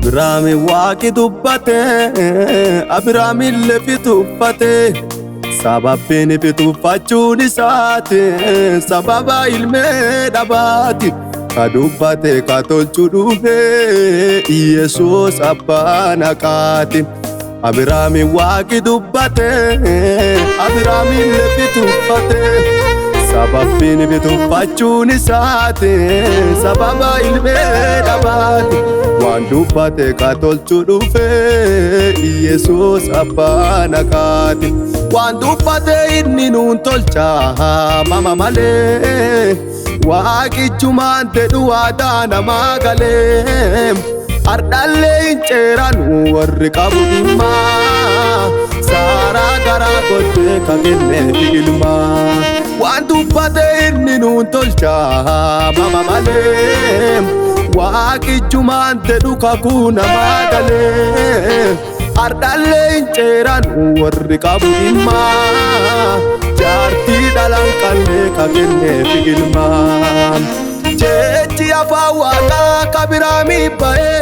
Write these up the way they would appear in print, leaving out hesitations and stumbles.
Abiraami waaqi dubbate Abiraami lefi tuffate sababbiin ifi tuffachuun isaati sababa ilmee dhabaati ka dubbate ka tolchu dhufe Yesuus abbaa naqaati Abiraami waaqi dubbate Abiraami lefi tuffate sababbiin ifi tuffachuun isaati sababa ilmee dhabaati waan dubbate ka tolchu dhufe Yesuus abbaa naqaati waan dubbate inni nuun tolcha mama malee waaqichumaan jedhu waadaa namaa galee ardhallee hin ceeranu warri qabu dhimmaa saaraa garaa kottee ka kenneef ilmaa waan dubbate inni nuun tolcha mama malee waaqichumaan jedhu kakuu namaa galee ardhallee hin ceeranu warri qabu dhimmaa jaartii dhalaan qallee ka kenneef ilmaa jechi afaan waaqaa ka Abiraamii ba'e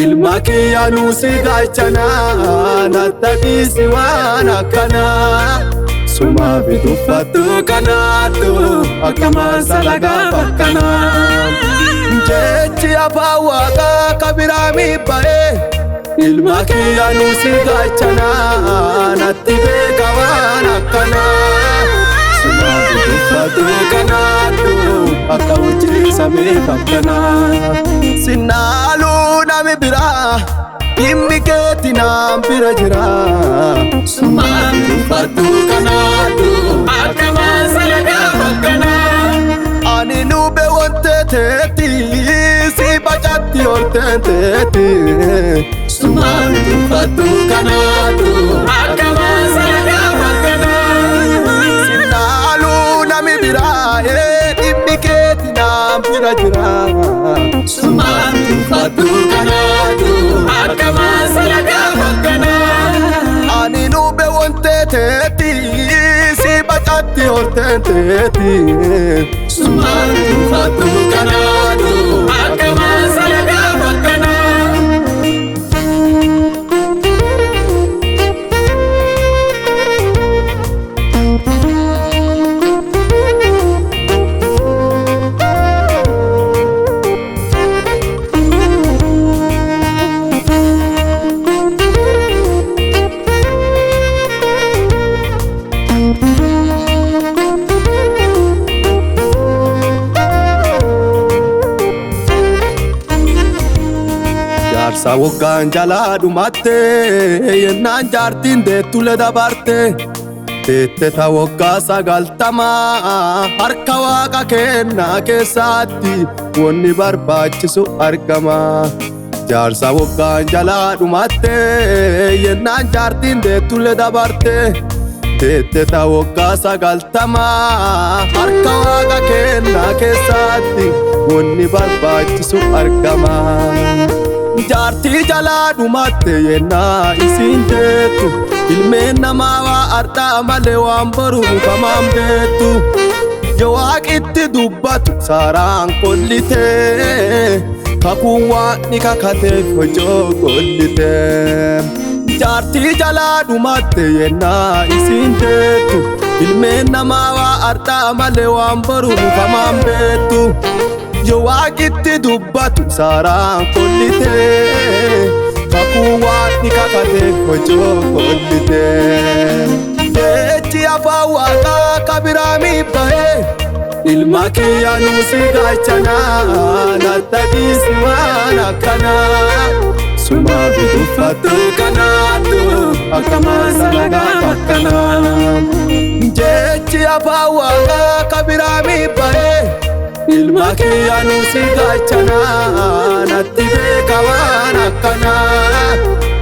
ilma kiyya nuusi gaachanaa nattaqiisi waan akkanaa sumaa fi tuffattu kanaattu akkamaan salagaa bakkanaa jechi afaan waaqaa ka Abiraamii ba'e ilma kiyya nuusi gaachanaa natti beeka waan akkanaa sumaa fi tuffattu kanaattu akka hojjeesamee bakkanaa sinnaaluu nami biraa dhimmi keetti naan bira jira sumaa fi tuffattu kanaattu akkamaan salagaa bakkanaa ani nube wantee teetti si bacatti olteen teetti sumaa fi tuffattu kanaattu akkamaan salagaa bakkanaa sinnaaluu nami biraa dhimmi keetti naan bira jira sumaa fi tuffattu kanaattu akkamaan salagaa bakkanaa ani nube wantee teetti si bacatti olteen teetti sumaa fi tuffattu kanaattu akkamaan salagaa bakkanaa Jaarsa waggaan jalaa dhumatte yennaan jaartiin deettule dabarte teette ta waggaa 90 harka waaqa kennaa keessaatti wanni barbaachisu argama jaarsa waggaan jalaa dhumatte yennaan jaartiin deettule dabarte teette ta waggaa 90 harka waaqa kennaa keessaatti wanni barbaachisu argama jaartii jalaa dhumatte yennaa isiin teettu ilmeen namaa waa ardhaa malee waan boru kamaan beettu yoo waaqitti dubbatu saaraan kollitee kakuun waaqni kakateef hojoo kollitee jaartii jalaa dhumatte yennaa isiin teettu ilmeen namaa waa ardhaa malee waan boru kamaan beettu yoo waaqitti dubbatu saaraan kollitee kakuu waaqni kakateef hojoo kollitee jechi afaan waaqaa ka Abiraamii ba'e ilma kiyya nuusi gaachanaa nattaqiisi waan akkanaa sumaa fi tuffattu kanaattu akkamaan salagaa bakkanaa jechi afaan waaqaa ka Abiraamii ba'e ilma kiyya nuusi gaachanaa natti beeka waan akkanaa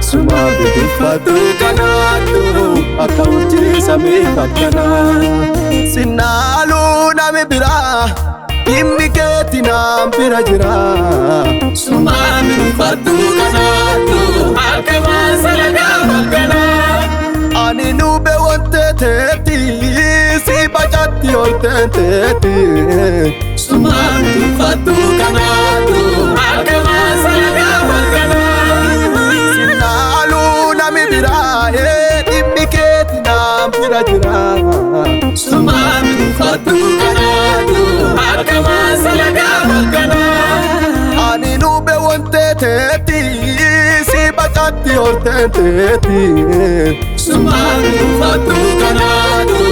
sumaa fi tuffattu kanaattu akka hojjeesamee bakkanaa sinnaaluu nami biraa dhimmi keetti naan bira jira sumaa fi tuffattu kanaattu akkamaan salagaa bakkanaa ani nube wantee teetti si bacatti olteen teetti sumaa fi tuffattu kanaattu akkamaan salagaa bakkanaa irra jira Sumaan fatu kanaatu akkama salagaa bakkana ani nube wante teeti si bacatti horten teeti Sumaan fatu kanaatu